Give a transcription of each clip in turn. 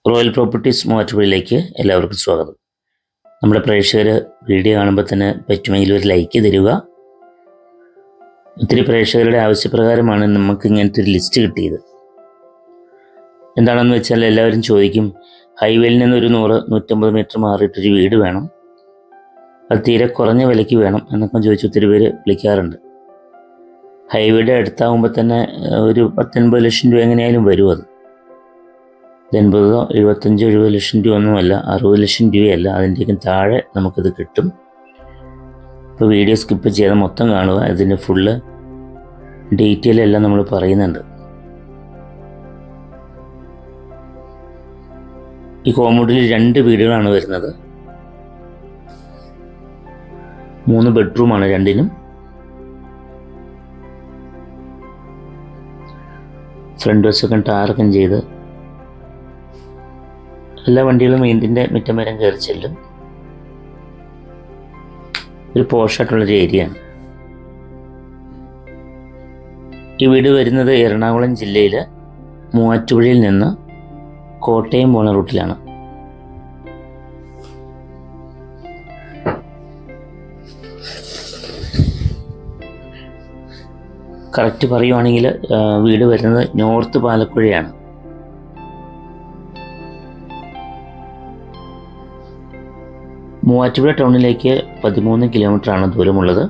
Royal properties മൂവാറ്റുപുഴയിലേക്ക് എല്ലാവർക്കും സ്വാഗതം. നമ്മുടെ പ്രേക്ഷകർ വീഡിയോ കാണുമ്പോൾ തന്നെ പറ്റുമെങ്കിൽ ഒരു ലൈക്ക് തരിക. ഒത്തിരി പ്രേക്ഷകരുടെ ആവശ്യപ്രകാരമാണ് നമുക്ക് ഇങ്ങനത്തെ ഒരു ലിസ്റ്റ് കിട്ടിയത്. എന്താണെന്ന് വെച്ചാൽ എല്ലാവരും ചോദിക്കും, ഹൈവേയിൽ നിന്നൊരു 100-150 മീറ്റർ മാറിയിട്ടൊരു വീട് വേണം, അത് തീരെ കുറഞ്ഞ വിലയ്ക്ക് വേണം എന്നൊക്കെ ചോദിച്ച് ഒത്തിരി പേര് വിളിക്കാറുണ്ട്. ഹൈവേയുടെ അടുത്താകുമ്പോൾ തന്നെ ഒരു 10-80 ലക്ഷം രൂപ എങ്ങനെയായാലും വരും. അത് 80, 75, 70 ലക്ഷം രൂപ ഒന്നുമല്ല, 60 ലക്ഷം രൂപയല്ല, അതിൻ്റെയൊക്കെ താഴെ നമുക്കിത് കിട്ടും. ഇപ്പോൾ വീഡിയോ സ്കിപ്പ് ചെയ്ത് മൊത്തം കാണുക, ഇതിൻ്റെ ഫുള്ള് ഡീറ്റെയിൽ എല്ലാം നമ്മൾ പറയുന്നുണ്ട്. ഈ കോമ്പൗണ്ടിൽ 2 വീടുകളാണ് വരുന്നത്. 3 ബെഡ്റൂമാണ് രണ്ടിനും. ഫ്രണ്ട് വശമൊക്കെ ടാറൊക്കെ ചെയ്ത് എല്ലാ വണ്ടികളും വീടിൻ്റെ മുറ്റം വരെ കയറി ചെല്ലും. ഒരു പോഷായിട്ടുള്ളൊരു ഏരിയയാണ്. ഈ വീട് വരുന്നത് എറണാകുളം ജില്ലയിൽ മൂവാറ്റുപുഴയിൽ നിന്ന് കോട്ടയം പോണ റൂട്ടിലാണ്. കറക്റ്റ് പറയുവാണെങ്കിൽ വീട് വരുന്നത് നോർത്ത് പാലക്കുഴയാണ്. മൂവാറ്റുപുഴ ടൗണിലേക്ക് 13 കിലോമീറ്ററാണ് ദൂരമുള്ളത്.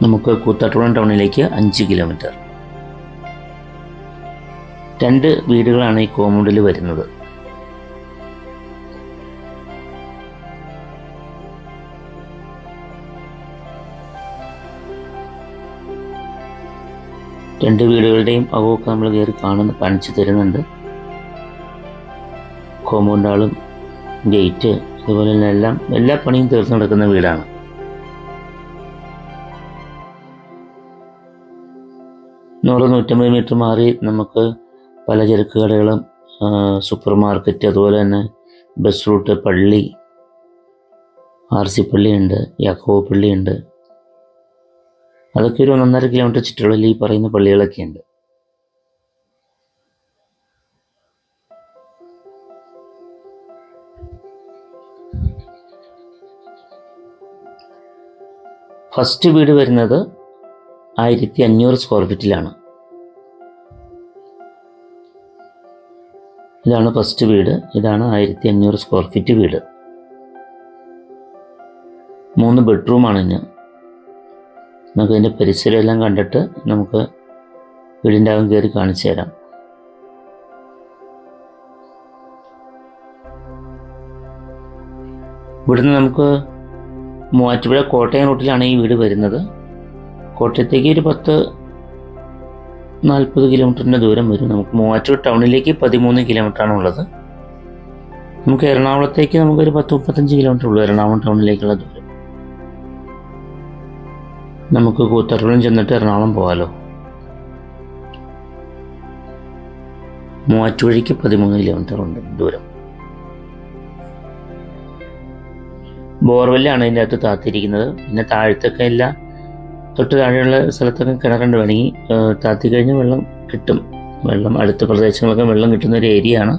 നമുക്ക് കൂത്താട്ടുകുളം ടൗണിലേക്ക് 5 കിലോമീറ്റർ. 2 വീടുകളാണ് ഈ കോമ്പൗണ്ടിൽ വരുന്നത്. രണ്ട് വീടുകളുടെയും അകമൊക്കെ നമ്മൾ കയറി കാണിച്ചു തരുന്നുണ്ട്. കോമ്പൗണ്ട് ആളും ഗേറ്റ് അതുപോലെ തന്നെ എല്ലാ പണിയും തീർന്നു നടക്കുന്ന വീടാണ്. 100-150 മീറ്റർ മാറി നമുക്ക് പലചരക്ക് കടകളും സൂപ്പർ മാർക്കറ്റ്, അതുപോലെ തന്നെ ബസ് റൂട്ട്, പള്ളി, RC പള്ളിയുണ്ട്, യാക്കോബ് പള്ളിയുണ്ട്. അതൊക്കെ ഒരു 1.5 കിലോമീറ്റർ ചുറ്റളവിൽ ഈ പറയുന്ന പള്ളികളൊക്കെ ഉണ്ട്. ഫസ്റ്റ് വീട് വരുന്നത് 1500 സ്ക്വയർ ഫീറ്റിലാണ്. ഇതാണ് ഫസ്റ്റ് വീട്. ഇതാണ് 1500 സ്ക്വയർ ഫീറ്റ് വീട്. 3 ബെഡ്റൂമാണ്. നമുക്ക് ഇതിൻ്റെ പരിസരം എല്ലാം കണ്ടിട്ട് നമുക്ക് വീടിൻ്റെ അകം കയറി കാണിച്ചു തരാം. ഇവിടുന്ന് നമുക്ക് മൂവാറ്റുപുഴ കോട്ടയം റൂട്ടിലാണ് ഈ വീട് വരുന്നത്. കോട്ടയത്തേക്ക് ഒരു 10-40 കിലോമീറ്ററിൻ്റെ ദൂരം വരും. നമുക്ക് മൂവാറ്റുപുഴ ടൗണിലേക്ക് 13 കിലോമീറ്ററാണ് ഉള്ളത്. നമുക്ക് എറണാകുളത്തേക്ക് നമുക്കൊരു 10-35 കിലോമീറ്റർ ഉള്ളൂ എറണാകുളം ടൗണിലേക്കുള്ള ദൂരം. നമുക്ക് കൂത്താട്ടുകുളം ചെന്നിട്ട് എറണാകുളം പോകാമല്ലോ. മൂവാറ്റുപുഴയ്ക്ക് 13 കിലോമീറ്റർ ഉണ്ട് ദൂരം. ബോർവെല്ലാണ് ഇതിൻ്റെ അകത്ത് താത്തിരിക്കുന്നത്. പിന്നെ താഴത്തൊക്കെ എല്ലാം തൊട്ട് താഴെയുള്ള സ്ഥലത്തൊക്കെ കിണറുണ്ട്. വേണമെങ്കിൽ താത്തി കഴിഞ്ഞ് വെള്ളം കിട്ടും. വെള്ളം അടുത്ത പ്രദേശങ്ങളൊക്കെ വെള്ളം കിട്ടുന്ന ഒരു ഏരിയയാണ്.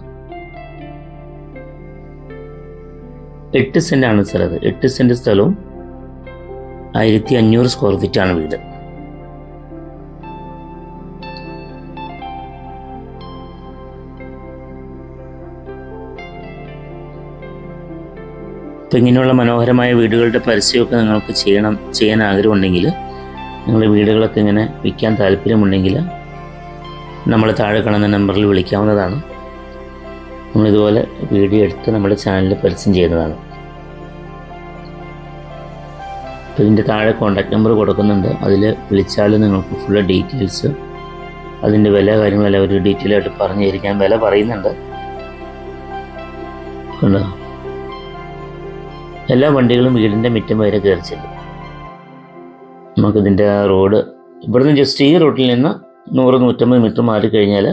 8 സെൻറ്റാണ് സ്ഥലത്ത്. 8 സെൻറ്റ് സ്ഥലവും 1500 സ്ക്വയർ ഫീറ്റാണ് വീട്. അപ്പോൾ ഇങ്ങനെയുള്ള മനോഹരമായ വീടുകളുടെ പരസ്യമൊക്കെ നിങ്ങൾക്ക് ചെയ്യാൻ ആഗ്രഹമുണ്ടെങ്കിൽ, നിങ്ങളുടെ വീടുകളൊക്കെ ഇങ്ങനെ വിൽക്കാൻ താല്പര്യമുണ്ടെങ്കിൽ നമ്മൾ താഴെ കാണുന്ന നമ്പറിൽ വിളിക്കാവുന്നതാണ്. നമ്മളിതുപോലെ വീഡിയോ എടുത്ത് നമ്മുടെ ചാനലിൽ പരസ്യം ചെയ്യുന്നതാണ്. അപ്പോൾ ഇതിൻ്റെ താഴെ കോൺടാക്ട് നമ്പർ കൊടുക്കുന്നുണ്ട്. അതിൽ വിളിച്ചാൽ നിങ്ങൾക്ക് ഫുള്ള് ഡീറ്റെയിൽസ്, അതിൻ്റെ വില കാര്യങ്ങളെല്ലാം ഒരു ഡീറ്റെയിൽ ആയിട്ട് പറഞ്ഞു തരിക്കാൻ വില പറയുന്നുണ്ട്. കണ്ടോ, എല്ലാ വണ്ടികളും വീടിൻ്റെ മുറ്റം വരെ കയറി ചെല്ലും. നമുക്കിതിൻ്റെ റോഡ് ഇവിടുന്ന് ജസ്റ്റ് ഈ റൂട്ടിൽ നിന്ന് 100-150 മീറ്റർ മാറിക്കഴിഞ്ഞാൽ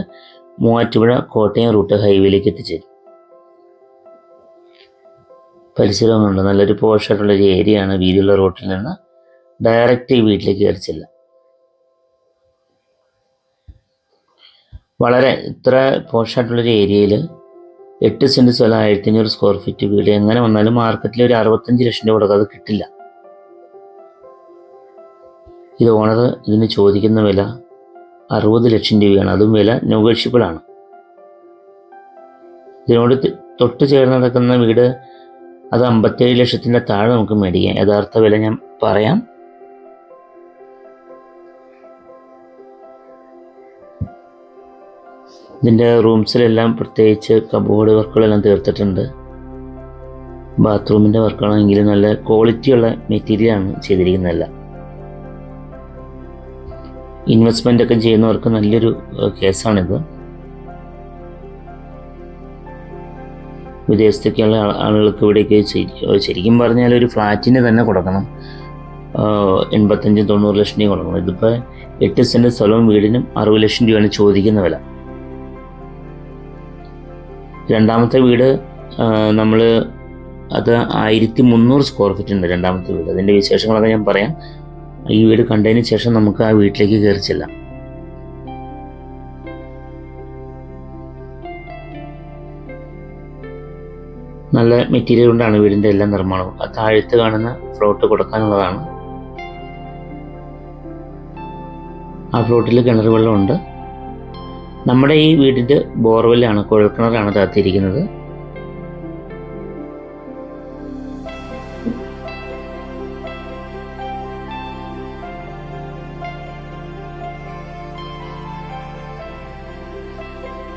മൂവാറ്റുപുഴ കോട്ടയം റൂട്ട് ഹൈവേയിലേക്ക് എത്തിച്ചേരും. പരിസരമൊന്നുണ്ട്. നല്ലൊരു പോഷായിട്ടുള്ളൊരു ഏരിയയാണ്. വീതിയുള്ള റോട്ടിൽ നിന്ന് ഡയറക്റ്റ് ഈ വീട്ടിലേക്ക് കയറി ചെല്ലാം. വളരെ ഇത്ര പോഷായിട്ടുള്ളൊരു ഏരിയയിൽ 8 സെൻറ്റ് സ്ഥലം 1500 സ്ക്വയർ ഫീറ്റ് വീട് എങ്ങനെ വന്നാലും മാർക്കറ്റിൽ ഒരു 65 ലക്ഷം രൂപ കൊടുക്കാതെ കിട്ടില്ല. ഇത് ഓണർ ഇതിന് ചോദിക്കുന്ന വില 60 ലക്ഷം രൂപയാണ്. അതും വില നെഗോഷ്യബിൾ ആണ്. ഇതിനോട് തൊട്ട് ചേർന്ന് നടക്കുന്ന വീട് അത് 57 ലക്ഷത്തിൻ്റെ താഴെ നമുക്ക് മേടിക്കാം. യഥാർത്ഥ വില ഞാൻ പറയാം. ഇതിൻ്റെ റൂംസിലെല്ലാം പ്രത്യേകിച്ച് കബോർഡ് വർക്കുകളെല്ലാം തീർത്തിട്ടുണ്ട്. ബാത്റൂമിൻ്റെ വർക്കാണെങ്കിൽ നല്ല ക്വാളിറ്റിയുള്ള മെറ്റീരിയലാണ് ചെയ്തിരിക്കുന്നതല്ല. ഇൻവെസ്റ്റ്മെൻ്റ് ഒക്കെ ചെയ്യുന്നവർക്ക് നല്ലൊരു കേസാണിത്. വിദേശത്തേക്കുള്ള ആളുകൾക്ക് ഇവിടേക്ക് ശരിക്കും പറഞ്ഞാൽ ഒരു ഫ്ലാറ്റിന് തന്നെ കൊടുക്കണം, 85-90 ലക്ഷം രൂപ കൊടുക്കണം. ഇതിപ്പോൾ 8 സെൻറ്റ് സ്ഥലവും വീടിനും 60 ലക്ഷം രൂപയാണ് ചോദിക്കുന്ന വില. രണ്ടാമത്തെ വീട് നമ്മൾ അത് 1300 സ്ക്വയർ ഫീറ്റ് ഉണ്ട് രണ്ടാമത്തെ വീട്. അതിൻ്റെ വിശേഷങ്ങളൊക്കെ ഞാൻ പറയാം. ഈ വീട് കണ്ടതിന് ശേഷം നമുക്ക് ആ വീട്ടിലേക്ക് കയറി ചെല്ലാം. നല്ല മെറ്റീരിയൽ കൊണ്ടാണ് വീടിൻ്റെ എല്ലാ നിർമ്മാണവും. ആ താഴത്ത് കാണുന്ന ഫ്ലോട്ട് കൊടുക്കാനുള്ളതാണ്. ആ ഫ്ലോട്ടിൽ കിണർ വെള്ളമുണ്ട്. നമ്മുടെ ഈ വീടിൻ്റെ ബോർവെല്ലാണ്, കുഴൽക്കിണറാണ് താത്തിയിരിക്കുന്നത്.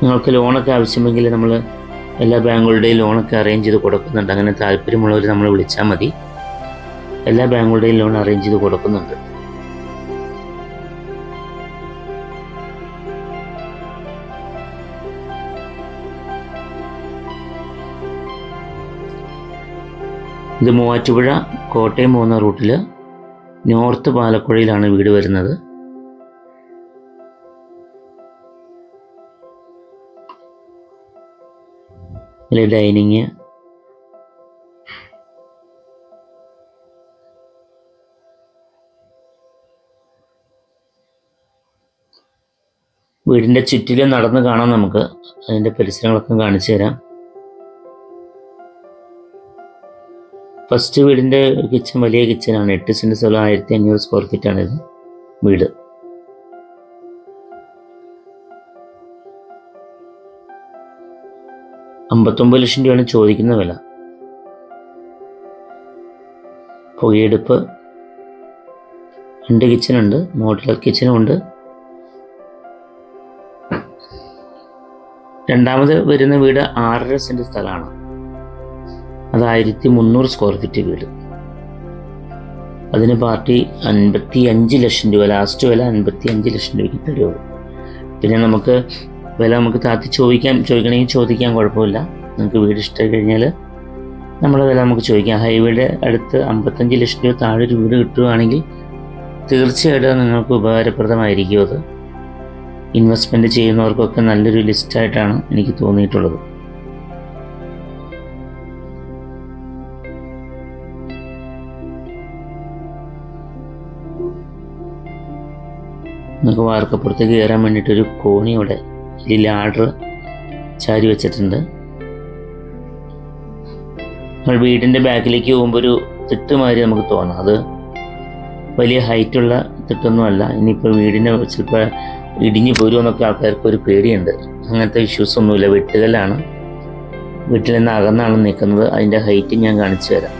നിങ്ങൾക്ക് ലോണൊക്കെ ആവശ്യമെങ്കിൽ നമ്മൾ എല്ലാ ബാങ്കുകളുടെയും ലോണൊക്കെ അറേഞ്ച് ചെയ്ത് കൊടുക്കുന്നുണ്ട്. അങ്ങനെ താല്പര്യമുള്ളവർ നമ്മൾ വിളിച്ചാൽ മതി. എല്ലാ ബാങ്കുകളുടെയും ലോൺ അറേഞ്ച് ചെയ്ത് കൊടുക്കുന്നുണ്ട്. ഇത് മൂവാറ്റുപുഴ കോട്ടയം പോകുന്ന റൂട്ടിൽ നോർത്ത് പാലക്കുഴയിലാണ് വീട് വരുന്നത്. ഇതിൽ ഡൈനിങ്, വീടിൻ്റെ ചുറ്റിലും നടന്ന് കാണാം. നമുക്ക് അതിൻ്റെ പരിസരങ്ങളൊക്കെ കാണിച്ചു തരാം. ഫസ്റ്റ് വീടിൻ്റെ കിച്ചൺ വലിയ കിച്ചനാണ്. 8 സെൻറ്റ് സ്ഥലം 1500 സ്ക്വയർ ഫീറ്റാണിത് വീട്. $59 ലക്ഷം രൂപയാണ് ചോദിക്കുന്ന വില. പുകയെടുപ്പ്, 2 കിച്ചനുണ്ട്, മോഡുലർ കിച്ചനുമുണ്ട്. രണ്ടാമത് വരുന്ന വീട് 6.5 സെൻറ്റ് സ്ഥലമാണ്. അത് 1300 സ്ക്വയർ ഫീറ്റ് വീട്. അതിന് പാർട്ടി 55 ലക്ഷം രൂപ, ലാസ്റ്റ് വില 55 ലക്ഷം രൂപയ്ക്ക് തരുള്ളൂ. പിന്നെ നമുക്ക് വില നമുക്ക് താത്തി ചോദിക്കണമെങ്കിൽ ചോദിക്കാൻ കുഴപ്പമില്ല. നിങ്ങൾക്ക് വീട് ഇഷ്ടമായി കഴിഞ്ഞാൽ നമ്മുടെ വില നമുക്ക് ചോദിക്കാം. ഹൈവേയുടെ അടുത്ത് 55 ലക്ഷം രൂപ താഴെ ഒരു വീട് കിട്ടുകയാണെങ്കിൽ തീർച്ചയായിട്ടും നിങ്ങൾക്ക് ഉപകാരപ്രദമായിരിക്കും. അത് ഇൻവെസ്റ്റ്മെൻറ്റ് ചെയ്യുന്നവർക്കൊക്കെ നല്ലൊരു ലിസ്റ്റായിട്ടാണ് എനിക്ക് തോന്നിയിട്ടുള്ളത്. നമുക്ക് വാർക്കപ്പുറത്തേക്ക് കയറാൻ വേണ്ടിയിട്ടൊരു കോണി ഇവിടെ ഈ ലാഡർ ചാരി വെച്ചിട്ടുണ്ട്. നമ്മൾ വീടിൻ്റെ ബാക്കിലേക്ക് പോകുമ്പോൾ ഒരു തിട്ട് മാതിരി നമുക്ക് തോന്നാം. അത് വലിയ ഹൈറ്റുള്ള തിട്ടൊന്നുമല്ല. ഇനിയിപ്പോൾ വീടിനെ ചിലപ്പോൾ ഇടിഞ്ഞു പോരുമെന്നൊക്കെ ആൾക്കാർക്ക് ഒരു പേടിയുണ്ട്. അങ്ങനത്തെ ഇഷ്യൂസ് ഒന്നുമില്ല. വെട്ടുകല്ലാണ്, വീട്ടിൽ നിന്ന് അകന്നാണ് നിൽക്കുന്നത്. അതിൻ്റെ ഹൈറ്റ് ഞാൻ കാണിച്ചു തരാം.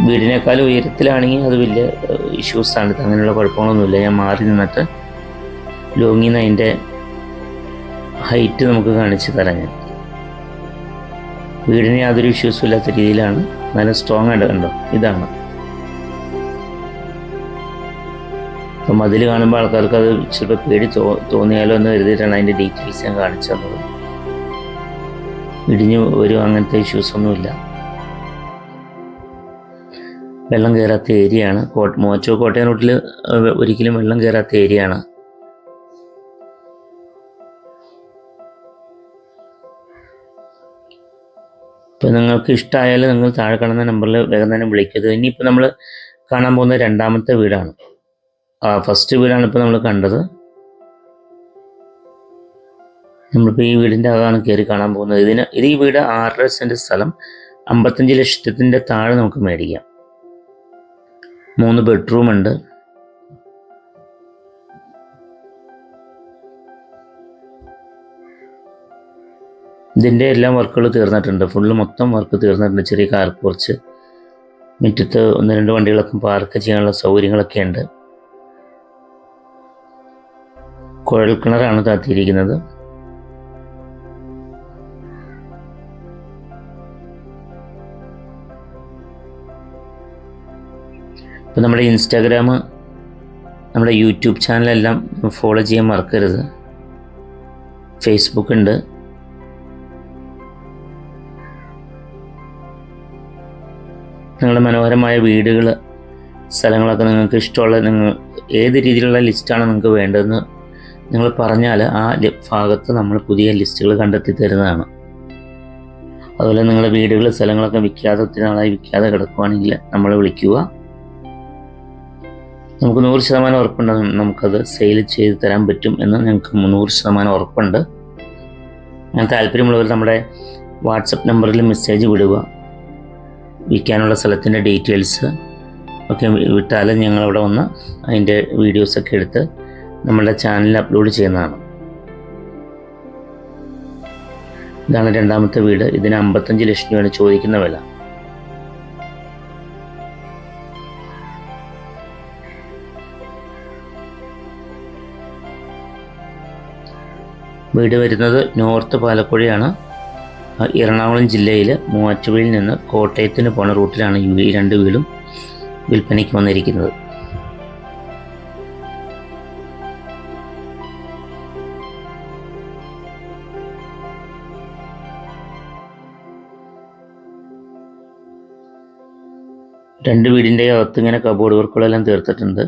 വീടിനേക്കാളും ഉയരത്തിലാണെങ്കിൽ അത് വലിയ ഇഷ്യൂസാണ്. അങ്ങനെയുള്ള കുഴപ്പങ്ങളൊന്നുമില്ല. ഞാൻ മാറി നിന്നിട്ട് ലോങ്ങിൽ നിന്ന് അതിൻ്റെ ഹൈറ്റ് നമുക്ക് കാണിച്ചു തരാം. ഞാൻ വീടിന് യാതൊരു ഇഷ്യൂസും ഇല്ലാത്ത രീതിയിലാണ്, നല്ല സ്ട്രോങ് ആയിട്ട് കണ്ടോ. ഇതാണ്. അപ്പം അതിൽ കാണുമ്പോൾ ആൾക്കാർക്ക് അത് ചിലപ്പോൾ പേടി തോന്നിയാലോ എന്ന് കരുതിയിട്ടാണ് അതിൻ്റെ ഡീറ്റെയിൽസ് ഞാൻ കാണിച്ചു തന്നത്. ഇടിഞ്ഞു വരും, അങ്ങനത്തെ ഇഷ്യൂസൊന്നുമില്ല. വെള്ളം കയറാത്ത ഏരിയയാണ്. കോട്ടയം റൂട്ടിൽ ഒരിക്കലും വെള്ളം കയറാത്ത ഏരിയയാണ്. ഇപ്പോൾ നിങ്ങൾക്ക് ഇഷ്ടമായാലും നിങ്ങൾ താഴെ കാണുന്ന നമ്പറിൽ വേഗം തന്നെ വിളിക്കരുത്. ഇനിയിപ്പോൾ നമ്മൾ കാണാൻ പോകുന്ന രണ്ടാമത്തെ വീടാണ്. ഫസ്റ്റ് വീടാണ് ഇപ്പോൾ നമ്മൾ കണ്ടത്. നമ്മളിപ്പോൾ ഈ വീടിൻ്റെ അകമാണ് കയറി കാണാൻ പോകുന്നത്. ഇത് ഈ വീട് 6.5 സെൻറ്റ് സ്ഥലം, 55 ലക്ഷത്തിൻ്റെ താഴെ നമുക്ക് മേടിക്കാം. 3 ബെഡ്റൂം ഉണ്ട്. ഇതിൻ്റെ എല്ലാ വർക്കുകൾ തീർന്നിട്ടുണ്ട്. മൊത്തം വർക്ക് തീർന്നിട്ടുണ്ട്. ചെറിയ കാർ പോർച്ച്, മുറ്റത്ത് 1-2 വണ്ടികളൊക്കെ പാർക്ക് ചെയ്യാനുള്ള സൗകര്യങ്ങളൊക്കെ ഉണ്ട്. കുഴൽ കിണറാണ് താത്തിയിരിക്കുന്നത്. ഇപ്പോൾ നമ്മുടെ ഇൻസ്റ്റാഗ്രാം, നമ്മുടെ യൂട്യൂബ് ചാനലെല്ലാം ഫോളോ ചെയ്യാൻ മറക്കരുത്. ഫേസ്ബുക്ക് ഉണ്ട്. നിങ്ങളുടെ മനോഹരമായ വീടുകൾ, സ്ഥലങ്ങളൊക്കെ നിങ്ങൾക്ക് ഇഷ്ടമുള്ള, ഏത് രീതിയിലുള്ള ലിസ്റ്റാണ് നിങ്ങൾക്ക് വേണ്ടതെന്ന് നിങ്ങൾ പറഞ്ഞാൽ ആ ഭാഗത്ത് നമ്മൾ പുതിയ ലിസ്റ്റുകൾ കണ്ടെത്തി തരുന്നതാണ്. അതുപോലെ നിങ്ങളുടെ വീടുകൾ, സ്ഥലങ്ങളൊക്കെ ഒത്തിരി നാളായി വിൽക്കാതെ കിടക്കുകയാണെങ്കിൽ നമ്മളെ വിളിക്കുക. നമുക്ക് 100% ഉറപ്പുണ്ട് നമുക്കത് സെയിൽ ചെയ്ത് തരാൻ പറ്റും എന്ന് ഞങ്ങൾക്ക് 100% ഉറപ്പുണ്ട്. ഞാൻ താല്പര്യമുള്ളവർ നമ്മുടെ വാട്സപ്പ് നമ്പറിൽ മെസ്സേജ് വിടുക. വിൽക്കാനുള്ള സ്ഥലത്തിൻ്റെ ഡീറ്റെയിൽസ് ഒക്കെ വിട്ടാൽ ഞങ്ങളവിടെ വന്ന് അതിൻ്റെ വീഡിയോസൊക്കെ എടുത്ത് നമ്മളുടെ ചാനലിൽ അപ്ലോഡ് ചെയ്യുന്നതാണ്. ഇതാണ് രണ്ടാമത്തെ വീട്. ഇതിന് 55 ലക്ഷം രൂപയാണ് ചോദിക്കുന്ന വില. വീട് വരുന്നത് നോർത്ത് പാലക്കുഴയാണ്. എറണാകുളം ജില്ലയിൽ മൂവാറ്റുപുഴയിൽ നിന്ന് കോട്ടയത്തിന് പോണ റൂട്ടിലാണ് ഈ 2 വീടും വിൽപ്പനയ്ക്ക് വന്നിരിക്കുന്നത്. രണ്ട് വീടിൻ്റെ അകത്ത് ഇങ്ങനെ കബോർഡ് വർക്കുകളെല്ലാം തീർത്തിട്ടുണ്ട്.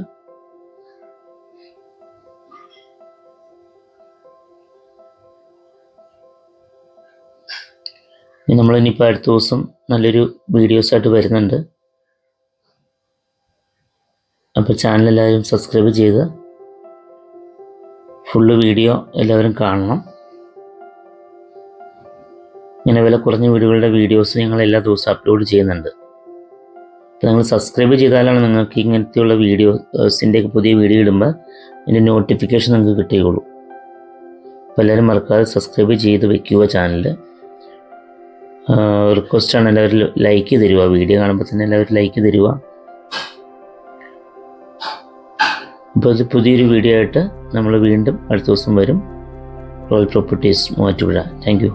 നമ്മളിനിപ്പോൾ അടുത്ത ദിവസം നല്ലൊരു വീഡിയോസായിട്ട് വരുന്നുണ്ട്. അപ്പോൾ ചാനൽ എല്ലാവരും സബ്സ്ക്രൈബ് ചെയ്ത് ഫുള്ള് വീഡിയോ എല്ലാവരും കാണണം. ഇങ്ങനെ വില കുറഞ്ഞ വീടുകളുടെ വീഡിയോസ് ഞങ്ങൾ എല്ലാ ദിവസവും അപ്ലോഡ് ചെയ്യുന്നുണ്ട്. അപ്പോൾ നിങ്ങൾ സബ്സ്ക്രൈബ് ചെയ്താലാണ് നിങ്ങൾക്ക് ഇങ്ങനത്തെയുള്ള വീഡിയോസിൻ്റെയൊക്കെ പുതിയ വീഡിയോ ഇടുമ്പോൾ അതിൻ്റെ നോട്ടിഫിക്കേഷൻ നിങ്ങൾക്ക് കിട്ടുകയുള്ളൂ. അപ്പോൾ എല്ലാവരും മറക്കാതെ സബ്സ്ക്രൈബ് ചെയ്ത് വെക്കുക ചാനൽ. റിക്വസ്റ്റാണ് എല്ലാവരും ലൈക്ക് തരിക. വീഡിയോ കാണുമ്പോൾ തന്നെ എല്ലാവരും ലൈക്ക് തരിക. അപ്പോൾ ഇത് പുതിയൊരു വീഡിയോ ആയിട്ട് നമ്മൾ വീണ്ടും അടുത്ത ദിവസം വരും. Royal properties Muvattupuzha. Thank you.